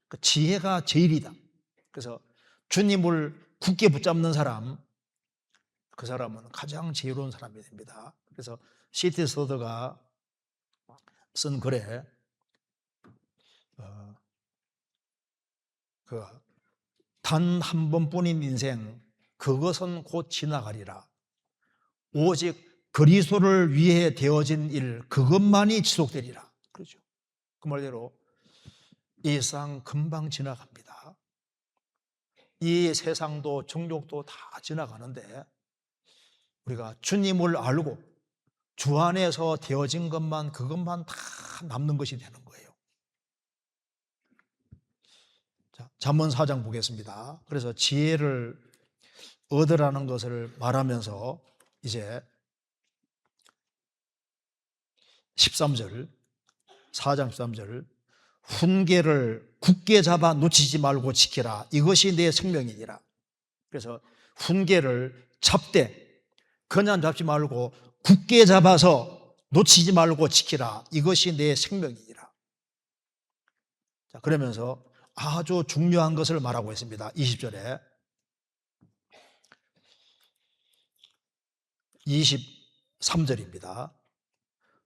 그 지혜가 제일이다. 그래서 주님을 굳게 붙잡는 사람, 그 사람은 가장 지혜로운 사람이 됩니다. 그래서 C.T. 스터드가 쓴 글에 단 한 번뿐인 인생, 그것은 곧 지나가리라. 오직 그리스도를 위해 되어진 일, 그것만이 지속되리라. 그렇죠. 그 말대로 이 세상 금방 지나갑니다. 이 세상도 정욕도 다 지나가는데 우리가 주님을 알고 주 안에서 되어진 것만, 그것만 다 남는 것이 되는 거예요. 자, 잠언 4장 보겠습니다. 그래서 지혜를 얻으라는 것을 말하면서 이제 13절, 4장 13절, 훈계를 굳게 잡아 놓치지 말고 지키라. 이것이 내 생명이니라. 그래서 훈계를 잡되 그냥 잡지 말고 굳게 잡아서 놓치지 말고 지키라. 이것이 내 생명이니라. 자, 그러면서 아주 중요한 것을 말하고 있습니다. 20절에 23절입니다.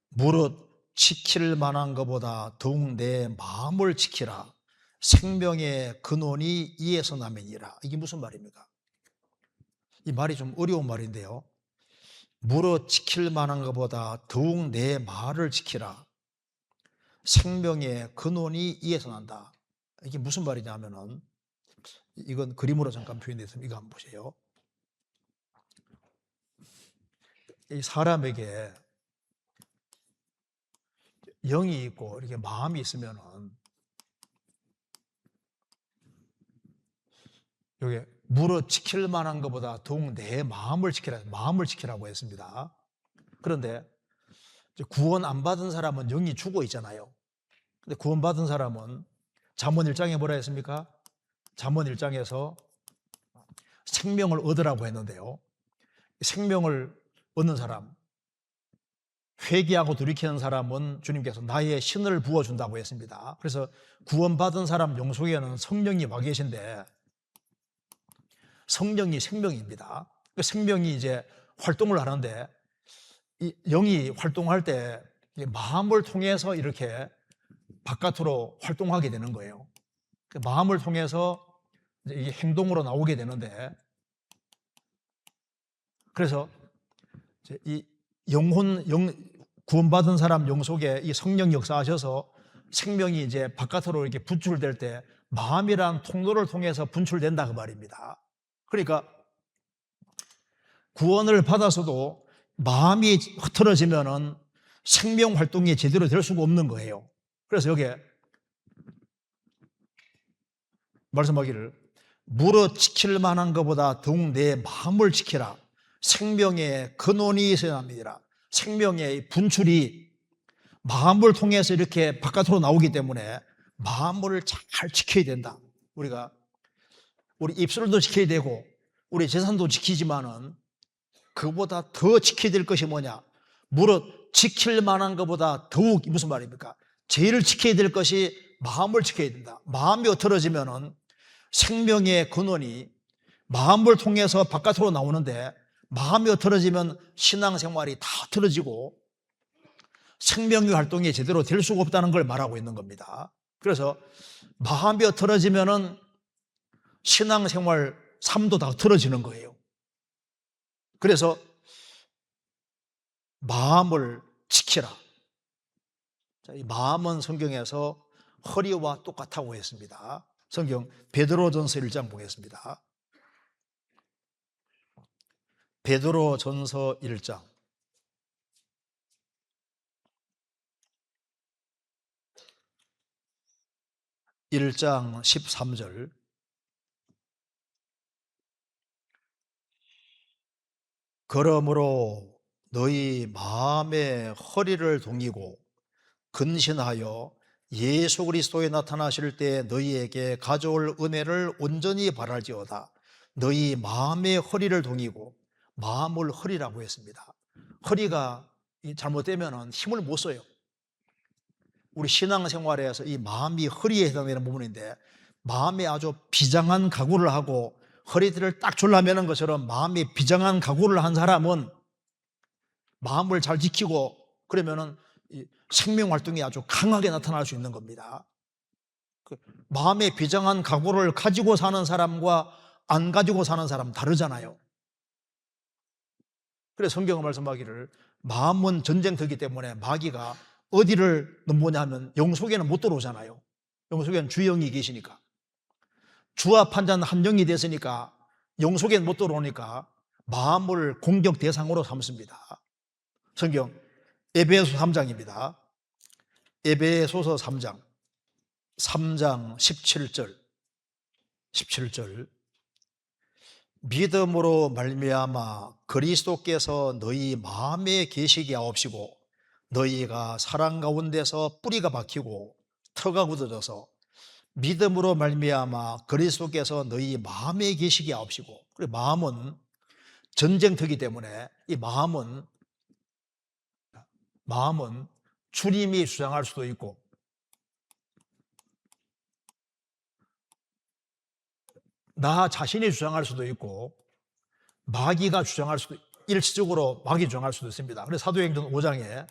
무릇 지킬 만한 것보다 더욱 내 마음을 지키라. 생명의 근원이 이에서 남이니라. 이게 무슨 말입니까? 이 말이 좀 어려운 말인데요. 무릇 지킬 만한 것보다 더욱 내 말을 지키라. 생명의 근원이 이에서 난다. 이게 무슨 말이냐면은, 이건 그림으로 잠깐 표현되어 있습니다. 이거 한번 보세요. 이 사람에게 영이 있고 이렇게 마음이 있으면은 여기 무릇 지킬 만한 것보다 더욱 내 마음을 지키라, 마음을 지키라고 했습니다. 그런데 구원 안 받은 사람은 영이 죽어 있잖아요. 근데 구원 받은 사람은 잠언 1장에 뭐라 했습니까? 잠언 1장에서 생명을 얻으라고 했는데요. 생명을 얻는 사람, 회개하고 돌이키는 사람은 주님께서 나의 신을 부어준다고 했습니다. 그래서 구원받은 사람 영속에는 성령이 와 계신데 성령이 생명입니다. 그 생명이 이제 활동을 하는데 이 영이 활동할 때 마음을 통해서 이렇게 바깥으로 활동하게 되는 거예요. 그 마음을 통해서 이게 행동으로 나오게 되는데, 그래서 이 구원받은 사람 영속에 이 성령 역사하셔서 생명이 이제 바깥으로 이렇게 분출될 때 마음이란 통로를 통해서 분출된다 그 말입니다. 그러니까 구원을 받아서도 마음이 흐트러지면은 생명 활동이 제대로 될 수가 없는 거예요. 그래서 여기에 말씀하기를 무릇 지킬 만한 것보다 더욱 내 마음을 지키라. 생명의 근원이 있어야 합니다. 생명의 분출이 마음을 통해서 이렇게 바깥으로 나오기 때문에 마음을 잘 지켜야 된다. 우리 입술도 지켜야 되고 우리 재산도 지키지만은 그보다 더 지켜야 될 것이 뭐냐? 무릇 지킬 만한 것보다 더욱, 무슨 말입니까? 제일 지켜야 될 것이 마음을 지켜야 된다. 마음이 흐트러지면은 생명의 근원이 마음을 통해서 바깥으로 나오는데 마음이 흐트러지면 신앙생활이 다 흐트러지고 생명의 활동이 제대로 될 수가 없다는 걸 말하고 있는 겁니다. 그래서 마음이 흐트러지면은 신앙생활 삶도 다 흐트러지는 거예요. 그래서 마음을 지키라. 자, 이 마음은 성경에서 허리와 똑같다고 했습니다. 성경 베드로전서 1장 보겠습니다. 베드로전서 1장 13절 그러므로 너희 마음의 허리를 동이고 근신하여 예수 그리스도에 나타나실 때 너희에게 가져올 은혜를 온전히 바랄지어다. 너희 마음의 허리를 동이고, 마음을 허리라고 했습니다. 허리가 잘못되면 힘을 못 써요. 우리 신앙생활에서 이 마음이 허리에 해당되는 부분인데, 마음에 아주 비장한 각오를 하고 허리띠를 딱 졸라매는 것처럼 마음에 비장한 각오를 한 사람은 마음을 잘 지키고 그러면은 이 생명 활동이 아주 강하게 나타날 수 있는 겁니다. 그 마음에 비장한 각오를 가지고 사는 사람과 안 가지고 사는 사람 다르잖아요. 그래서 성경은 말씀하기를 마음은 전쟁터이기 때문에 마귀가 어디를 넘보냐 하면 영 속에는 못 들어오잖아요. 영 속에는 주영이 계시니까. 주와 판자는 한 영이 됐으니까 영 속에는 못 들어오니까 마음을 공격 대상으로 삼습니다. 성경 에베소 3장입니다. 에베소서 3장 17절 믿음으로 말미암아 그리스도께서 너희 마음에 계시게 하옵시고 너희가 사랑 가운데서 뿌리가 박히고 터가 굳어져서 믿음으로 말미암아 그리스도께서 너희 마음에 계시게 하옵시고. 그리고 마음은 전쟁터이기 때문에 이 마음은 주님이 주장할 수도 있고 나 자신이 주장할 수도 있고 마귀가 주장할 수도, 일시적으로 마귀 주장할 수도 있습니다. 그래서 사도행전 5장에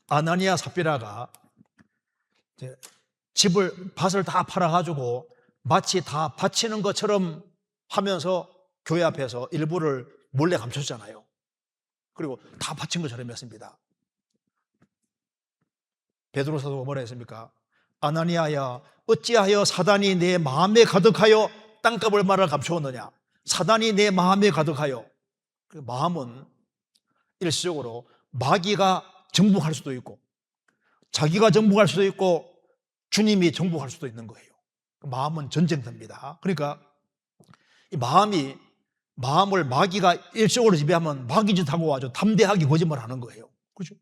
아나니아 삽비라가 밭을 다 팔아가지고 마치 다 바치는 것처럼 하면서 교회 앞에서 일부를 몰래 감췄잖아요. 그리고 다 바친 것처럼 했습니다. 베드로 사도가 뭐라 했습니까? 아나니아야 어찌하여 사단이 내 마음에 가득하여 땅값을 말아 감추었느냐. 사단이 내 마음에 가득하여. 그 마음은 일시적으로 마귀가 정복할 수도 있고 자기가 정복할 수도 있고 주님이 정복할 수도 있는 거예요. 마음은 전쟁터입니다. 그러니까 이 마음을 마귀가 일시적으로 지배하면 마귀 짓하고 아주 담대하게 거짓말하는 거예요. 그렇죠?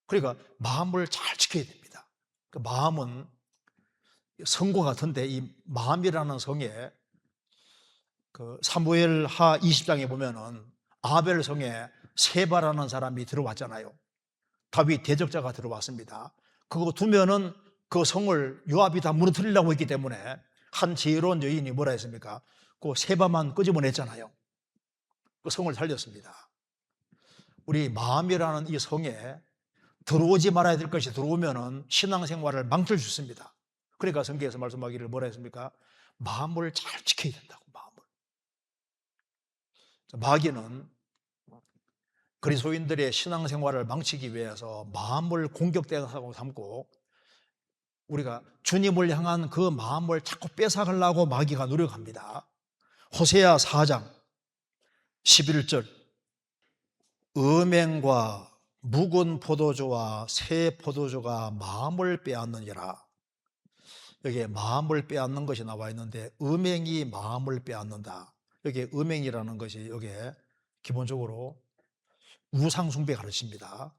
그러니까 마음을 잘 지켜야 됩니다. 그 마음은 성과 같은데 이 마음이라는 성에 그 사무엘 하 20장에 보면은 아벨 성에 세바라는 사람이 들어왔잖아요. 다윗 대적자가 들어왔습니다. 그거 두면은 그 성을 요압이 다 무너뜨리려고 했기 때문에 한 지혜로운 여인이 뭐라 했습니까? 그 세바만 끄집어냈잖아요. 그 성을 살렸습니다. 우리 마음이라는 이 성에 들어오지 말아야 될 것이 들어오면은 신앙생활을 망칠 수 있습니다. 그러니까 성경에서 말씀하기를 뭐라 했습니까? 마음을 잘 지켜야 된다고. 마귀는 그리스도인들의 신앙생활을 망치기 위해서 마음을 공격대상으로 삼고 우리가 주님을 향한 그 마음을 자꾸 뺏어가려고 마귀가 노력합니다. 호세아 4장 11절 음행과 묵은 포도주와 새 포도주가 마음을 빼앗느니라. 여기에 마음을 빼앗는 것이 나와 있는데 음행이 마음을 빼앗는다. 여기에 음행이라는 것이 여기에 기본적으로 우상숭배 가르칩니다.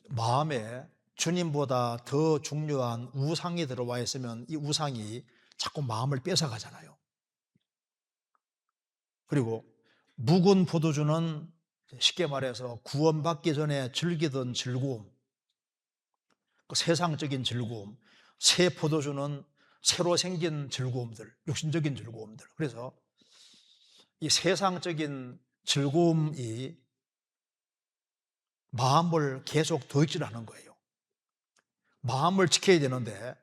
마음에 주님보다 더 중요한 우상이 들어와 있으면 이 우상이 자꾸 마음을 뺏어가잖아요. 그리고 묵은 포도주는 쉽게 말해서 구원받기 전에 즐기던 즐거움, 그 세상적인 즐거움, 새 포도주는 새로 생긴 즐거움들, 육신적인 즐거움들. 그래서 이 세상적인 즐거움이 마음을 계속 도익질하는 거예요. 마음을 지켜야 되는데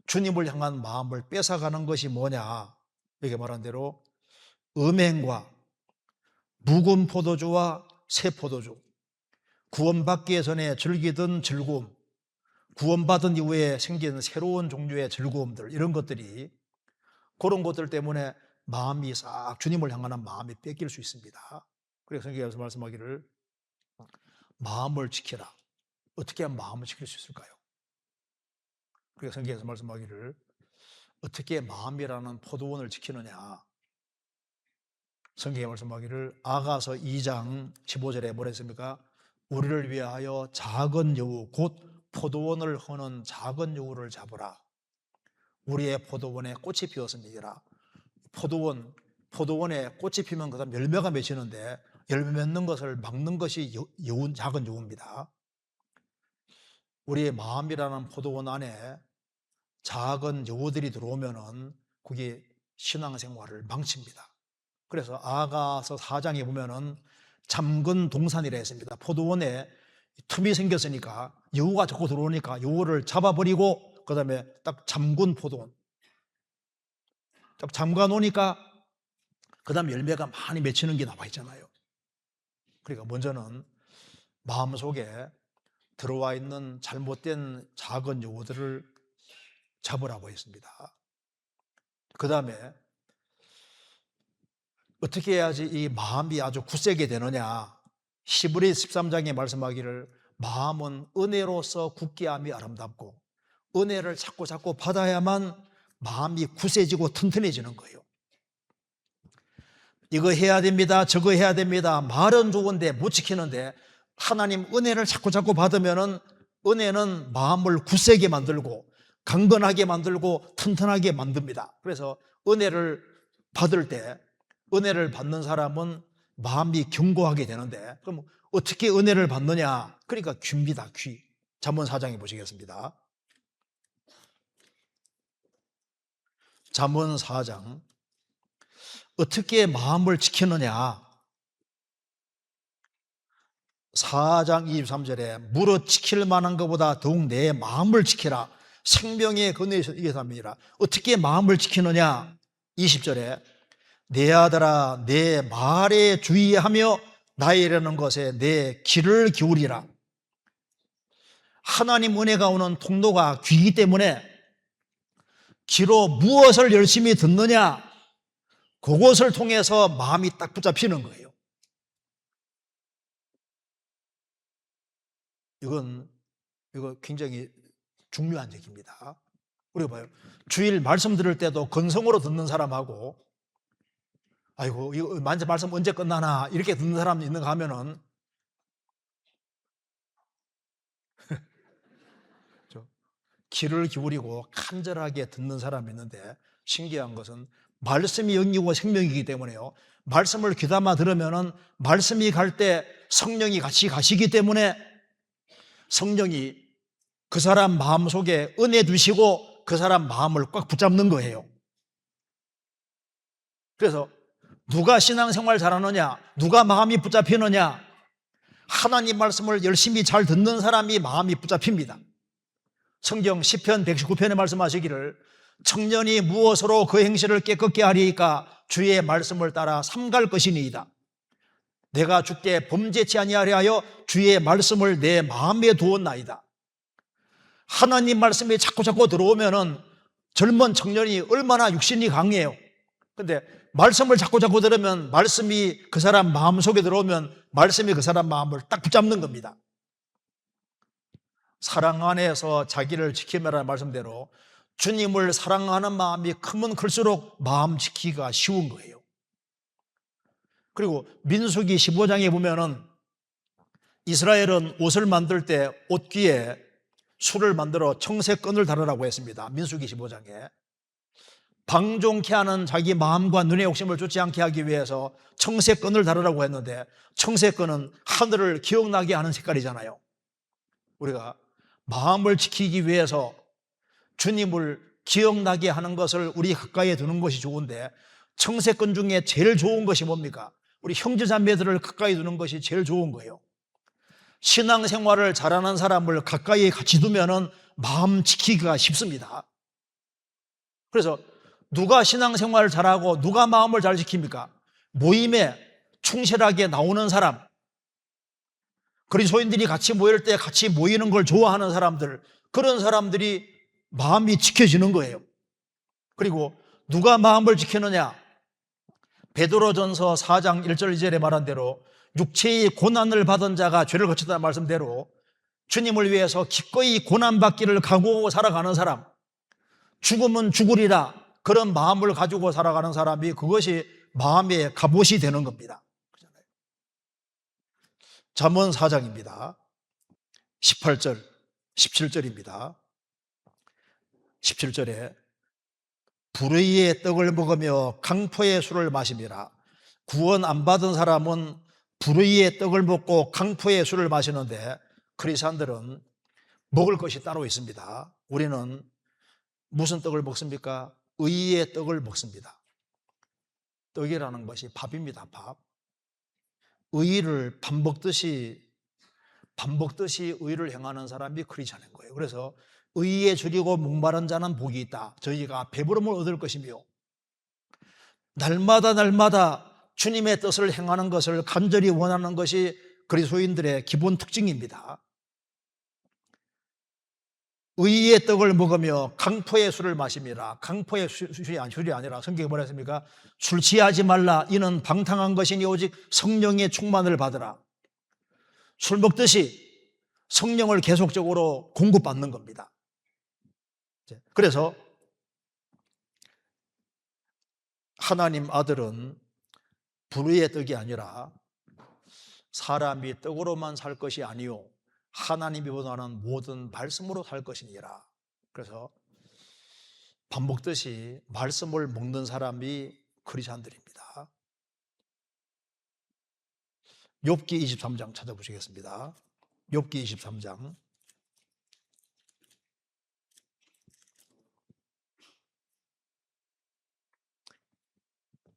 주님을 향한 마음을 뺏어가는 것이 뭐냐? 여기 말한 대로 음행과 묵은 포도주와 새 포도주, 구원받기 전에 즐기던 즐거움, 구원받은 이후에 생긴 새로운 종류의 즐거움들, 이런 것들이 그런 것들 때문에 마음이 싹 주님을 향하는 마음이 뺏길 수 있습니다. 그래서 성경에서 말씀하기를 마음을 지켜라. 어떻게 하면 마음을 지킬 수 있을까요? 그래서 성경에서 말씀하기를 어떻게 마음이라는 포도원을 지키느냐. 성경에 말씀하기를 아가서 2장 15절에 뭐라 했습니까? 우리를 위하여 작은 여우 곧 포도원을 허는 작은 여우를 잡으라. 우리의 포도원에 꽃이 피었습니다. 포도원에 꽃이 피면 그다음 열매가 맺히는데 열매 맺는 것을 막는 것이 작은 여우입니다. 우리의 마음이라는 포도원 안에 작은 여우들이 들어오면은 그게 신앙생활을 망칩니다. 그래서 아가서 4장에 보면은 잠근 동산이라 했습니다. 포도원에 틈이 생겼으니까 여우가 자꾸 들어오니까 여우를 잡아버리고 그 다음에 딱 잠근 포도원 딱 잠가 놓으니까 그 다음에 열매가 많이 맺히는 게 나와 있잖아요. 그러니까 먼저는 마음속에 들어와 있는 잘못된 작은 여우들을 잡으라고 했습니다. 그 다음에 어떻게 해야지 이 마음이 아주 굳세게 되느냐. 히브리 13장에 말씀하기를 마음은 은혜로서 굳게 함이 아름답고 은혜를 자꾸 받아야만 마음이 굳세지고 튼튼해지는 거예요. 이거 해야 됩니다, 저거 해야 됩니다. 말은 좋은데 못 지키는데 하나님 은혜를 자꾸 받으면은 은혜는 마음을 굳세게 만들고 강건하게 만들고 튼튼하게 만듭니다. 그래서 은혜를 받을 때 은혜를 받는 사람은 마음이 견고하게 되는데 그럼 어떻게 은혜를 받느냐? 그러니까 귀입니다. 귀. 잠언 4장에 보시겠습니다. 잠언 4장 어떻게 마음을 지키느냐? 4장 23절에 무릇 지킬 만한 것보다 더욱 내 마음을 지키라. 생명의 근원에서 이게 답니다. 어떻게 마음을 지키느냐? 20절에 내 아들아 내 말에 주의하며 나의 이르는 것에 내 귀를 기울이라. 하나님 은혜가 오는 통로가 귀이기 때문에 귀로 무엇을 열심히 듣느냐? 그것을 통해서 마음이 딱 붙잡히는 거예요. 이거 굉장히 중요한 얘기입니다. 우리가 봐요. 주일 말씀 들을 때도 건성으로 듣는 사람하고 아이고 이거 말씀 언제 끝나나 이렇게 듣는 사람 있는가 하면은 귀를 기울이고 간절하게 듣는 사람이 있는데 신기한 것은 말씀이 영이고 생명이기 때문에요. 말씀을 귀담아 들으면은 말씀이 갈 때 성령이 같이 가시기 때문에 성령이 그 사람 마음속에 은혜 두시고 그 사람 마음을 꽉 붙잡는 거예요. 그래서 누가 신앙생활 잘하느냐? 누가 마음이 붙잡히느냐? 하나님 말씀을 열심히 잘 듣는 사람이 마음이 붙잡힙니다. 성경 시편 119편에 말씀하시기를 청년이 무엇으로 그 행실을 깨끗게 하리이까 주의 말씀을 따라 삼갈 것이니이다. 내가 주께 범죄치 아니하려 하여 주의 말씀을 내 마음에 두었나이다. 하나님 말씀이 자꾸 들어오면은 젊은 청년이 얼마나 육신이 강해요. 근데 말씀을 자꾸 들으면 말씀이 그 사람 마음속에 들어오면 말씀이 그 사람 마음을 딱 붙잡는 겁니다. 사랑 안에서 자기를 지키며라는 말씀대로 주님을 사랑하는 마음이 크면 클수록 마음 지키기가 쉬운 거예요. 그리고 민수기 15장에 보면은 이스라엘은 옷을 만들 때 옷귀에 술을 만들어 청색끈을 달으라고 했습니다. 민수기 15장에 방종케 하는 자기 마음과 눈의 욕심을 쫓지 않게 하기 위해서 청색끈을 달으라고 했는데 청색끈은 하늘을 기억나게 하는 색깔이잖아요. 우리가 마음을 지키기 위해서 주님을 기억나게 하는 것을 우리 가까이에 두는 것이 좋은데 청색끈 중에 제일 좋은 것이 뭡니까? 우리 형제자매들을 가까이 두는 것이 제일 좋은 거예요. 신앙생활을 잘하는 사람을 가까이에 같이 두면은 마음 지키기가 쉽습니다. 그래서 누가 신앙생활을 잘하고 누가 마음을 잘 지킵니까? 모임에 충실하게 나오는 사람, 그리스도인들이 같이 모일 때 같이 모이는 걸 좋아하는 사람들, 그런 사람들이 마음이 지켜지는 거예요. 그리고 누가 마음을 지키느냐? 베드로전서 4장 1절 2절에 말한 대로 육체의 고난을 받은 자가 죄를 거쳤다는 말씀대로 주님을 위해서 기꺼이 고난받기를 각오하고 살아가는 사람, 죽으면 죽으리라 그런 마음을 가지고 살아가는 사람이 그것이 마음의 갑옷이 되는 겁니다. 잠언 4장입니다. 18절, 17절입니다. 17절에 불의의 떡을 먹으며 강포의 술을 마심이라. 구원 안 받은 사람은 불의의 떡을 먹고 강포의 술을 마시는데 크리스찬들은 먹을 것이 따로 있습니다. 우리는 무슨 떡을 먹습니까? 의의 떡을 먹습니다. 떡이라는 것이 밥입니다. 밥. 의를 반복듯이 의를 행하는 사람이 크리스찬인 거예요. 그래서 의에 줄이고 목마른 자는 복이 있다. 저희가 배부름을 얻을 것이며 날마다 주님의 뜻을 행하는 것을 간절히 원하는 것이 그리스도인들의 기본 특징입니다. 의의 떡을 먹으며 강포의 술을 마십니다. 강포의 술이 아니라 성경에 뭐라 했습니까? 술 취하지 말라. 이는 방탕한 것이니 오직 성령의 충만을 받으라. 술 먹듯이 성령을 계속적으로 공급받는 겁니다. 그래서 하나님 아들은 불의의 떡이 아니라 사람이 떡으로만 살 것이 아니요 하나님이 원하는 모든 말씀으로 살 것이니라. 그래서 밥 먹듯이 말씀을 먹는 사람이 크리스찬들입니다. 욥기 23장 찾아보시겠습니다. 욥기 23장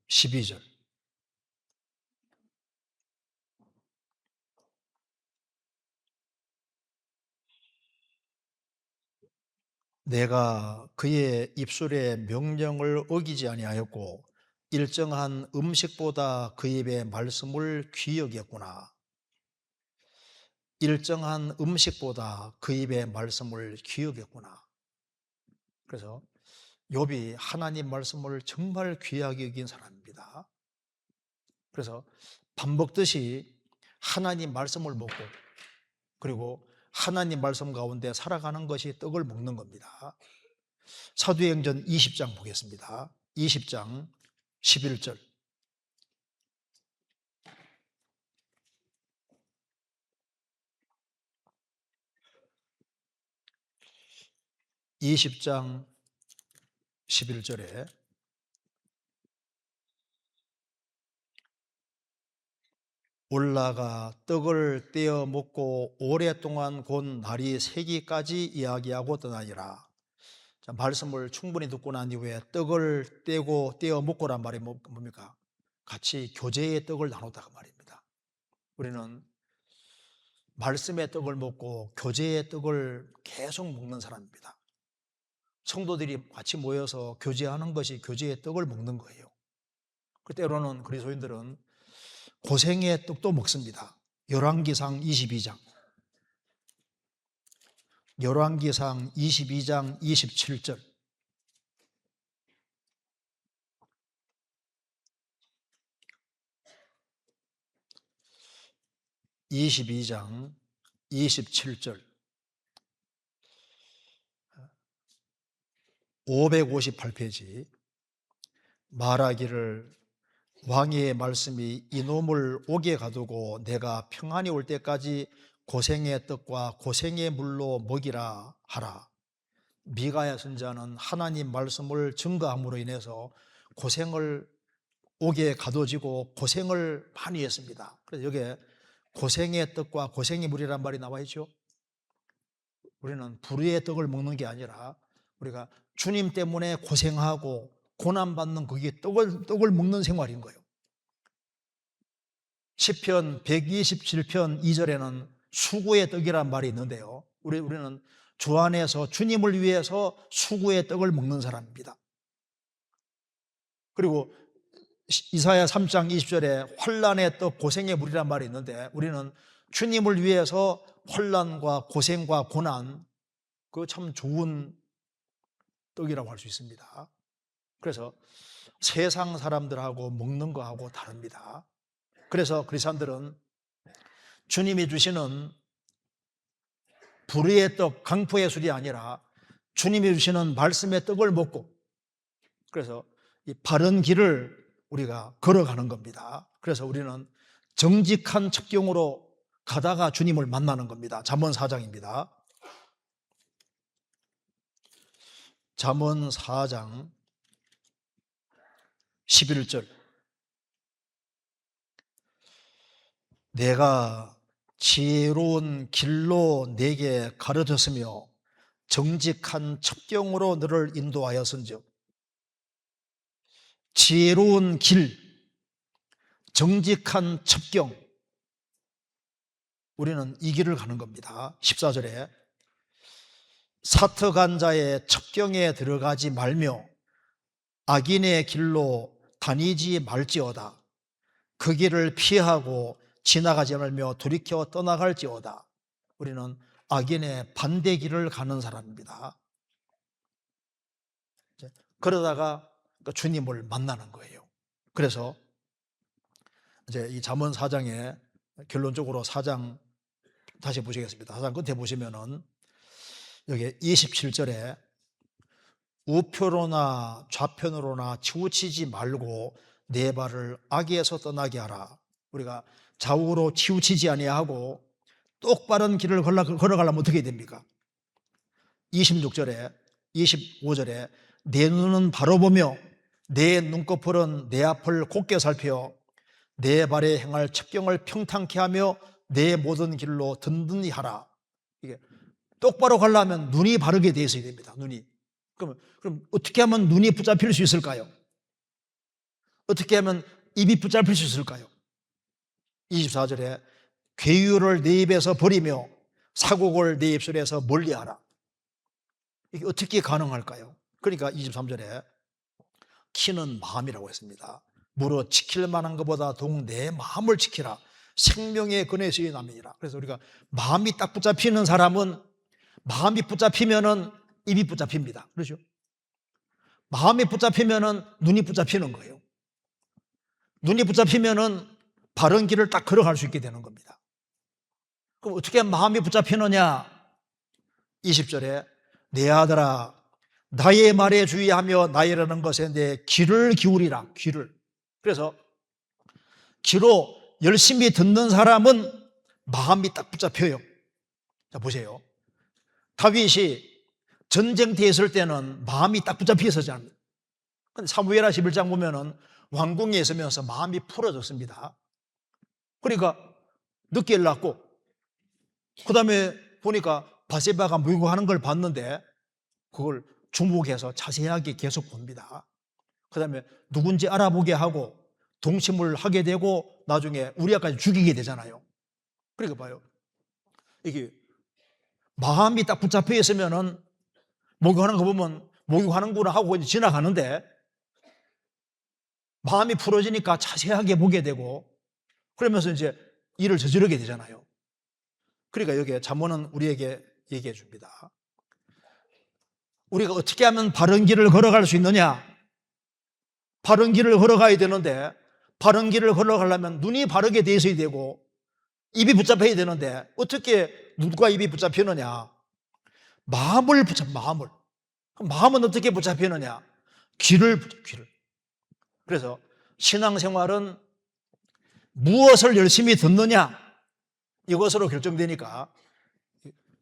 12절. 내가 그의 입술의 명령을 어기지 아니하였고 일정한 음식보다 그 입의 말씀을 귀히 여겼구나. 일정한 음식보다 그 입의 말씀을 귀히 여겼구나. 그래서 욥이 하나님 말씀을 정말 귀하게 여긴 사람입니다. 그래서 밥 먹듯이 하나님 말씀을 먹고 그리고 하나님 말씀 가운데 살아가는 것이 떡을 먹는 겁니다. 사도행전 20장 보겠습니다. 20장 11절. 20장 11절에 올라가 떡을 떼어 먹고 오랫동안 곧 날이 새기까지 이야기하고 떠나니라. 자, 말씀을 충분히 듣고 난 이후에 떡을 떼어 먹고란 말이 뭡니까? 같이 교제의 떡을 나누다가 말입니다. 우리는 말씀의 떡을 먹고 교제의 떡을 계속 먹는 사람입니다. 성도들이 같이 모여서 교제하는 것이 교제의 떡을 먹는 거예요. 때로는 그리스도인들은 고생의 떡도 먹습니다. 열왕기상 22장 27절. 22장 27절 558페이지. 말하기를 왕의 말씀이 이놈을 옥에 가두고 내가 평안이 올 때까지 고생의 떡과 고생의 물로 먹이라 하라. 미가야 선지자는 하나님 말씀을 증거함으로 인해서 고생을 옥에 가둬지고 고생을 많이 했습니다. 그래서 여기에 고생의 떡과 고생의 물이란 말이 나와 있죠. 우리는 불의의 떡을 먹는 게 아니라 우리가 주님 때문에 고생하고 고난받는 그게 떡을 먹는 생활인 거예요. 시편 127편 2절에는 수구의 떡이란 말이 있는데요. 우리는 주 안에서 주님을 위해서 수구의 떡을 먹는 사람입니다. 그리고 이사야 3장 20절에 환난의 떡 고생의 물이란 말이 있는데 우리는 주님을 위해서 환난과 고생과 고난 그 참 좋은 떡이라고 할 수 있습니다. 그래서 세상 사람들하고 먹는 거하고 다릅니다. 그래서 그리스도인들은 주님이 주시는 불의의 떡, 강포의 술이 아니라 주님이 주시는 말씀의 떡을 먹고 그래서 이 바른 길을 우리가 걸어가는 겁니다. 그래서 우리는 정직한 첩경으로 가다가 주님을 만나는 겁니다. 잠언 4장입니다. 잠언 4장 11절. 내가 지혜로운 길로 내게 가르쳤으며 정직한 첩경으로 너를 인도하였은즉. 지혜로운 길, 정직한 첩경, 우리는 이 길을 가는 겁니다. 14절에 사특한 자의 첩경에 들어가지 말며 악인의 길로 다니지 말지어다. 그 길을 피하고 지나가지 말며 돌이켜 떠나갈지어다. 우리는 악인의 반대 길을 가는 사람입니다. 그러다가 주님을 만나는 거예요. 그래서 이제 이 잠언 4장에 결론적으로 4장 다시 보시겠습니다. 4장 끝에 보시면은 여기 27절에 우표로나 좌편으로나 치우치지 말고 내 발을 악에서 떠나게 하라. 우리가 좌우로 치우치지 아니하고 똑바른 길을 걸어가려면 어떻게 됩니까? 26절에 25절에 내 눈은 바로 보며 내 눈꺼풀은 내 앞을 곱게 살펴 내 발에 행할 첩경을 평탄케 하며 내 모든 길로 든든히 하라. 이게 똑바로 가려면 눈이 바르게 되어 있어야 됩니다. 눈이. 그럼 어떻게 하면 눈이 붙잡힐 수 있을까요? 어떻게 하면 입이 붙잡힐 수 있을까요? 24절에 괴유를 내 입에서 버리며 사곡을 내 입술에서 멀리하라. 이게 어떻게 가능할까요? 그러니까 23절에 키는 마음이라고 했습니다. 무릇 지킬 만한 것보다 더욱 내 마음을 지키라. 생명의 근에서의 남이니라. 그래서 우리가 마음이 딱 붙잡히는 사람은, 마음이 붙잡히면은 입이 붙잡힙니다. 그렇죠? 마음이 붙잡히면은 눈이 붙잡히는 거예요. 눈이 붙잡히면은 바른 길을 딱 걸어갈 수 있게 되는 겁니다. 그럼 어떻게 마음이 붙잡히느냐? 20절에 내 아들아 나의 말에 주의하며 나이라는 것에 내 귀를 기울이라. 귀를. 그래서 귀로 열심히 듣는 사람은 마음이 딱 붙잡혀요. 자, 보세요. 다윗이 전쟁터에 있을 때는 마음이 딱 붙잡혀 있었잖아요. 근데 사무엘하 11장 보면은 왕궁에 있으면서 마음이 풀어졌습니다. 그러니까 늦게 일났고, 그 다음에 보니까 바세바가 무교하는 걸 봤는데 그걸 주목해서 자세하게 계속 봅니다. 그 다음에 누군지 알아보게 하고 동침을 하게 되고 나중에 우리아까지 죽이게 되잖아요. 그러니까 봐요. 이게 마음이 딱 붙잡혀 있으면은 목욕하는 거 보면 목욕하는구나 하고 이제 지나가는데 마음이 풀어지니까 자세하게 보게 되고 그러면서 이제 일을 저지르게 되잖아요. 그러니까 여기에 잠언은 우리에게 얘기해 줍니다. 우리가 어떻게 하면 바른 길을 걸어갈 수 있느냐? 바른 길을 걸어가야 되는데 바른 길을 걸어가려면 눈이 바르게 돼 있어야 되고 입이 붙잡혀야 되는데 어떻게 눈과 입이 붙잡히느냐? 마음을 붙잡, 마음을. 마음은 어떻게 붙잡히느냐? 귀를. 그래서 신앙생활은 무엇을 열심히 듣느냐? 이것으로 결정되니까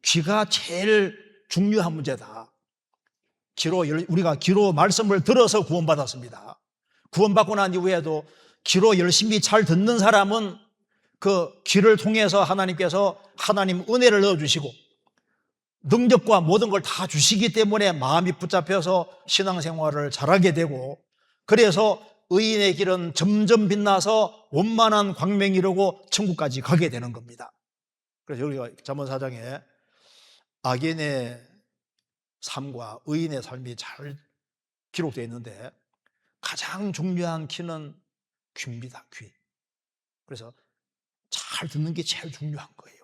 귀가 제일 중요한 문제다. 우리가 귀로 말씀을 들어서 구원받았습니다. 구원받고 난 이후에도 귀로 열심히 잘 듣는 사람은 그 귀를 통해서 하나님께서 하나님 은혜를 넣어주시고 능력과 모든 걸 다 주시기 때문에 마음이 붙잡혀서 신앙생활을 잘하게 되고 그래서 의인의 길은 점점 빛나서 원만한 광명이 이루고 천국까지 가게 되는 겁니다. 그래서 여기가 잠언 4장에 악인의 삶과 의인의 삶이 잘 기록되어 있는데 가장 중요한 키는 귀입니다. 귀. 그래서 잘 듣는 게 제일 중요한 거예요.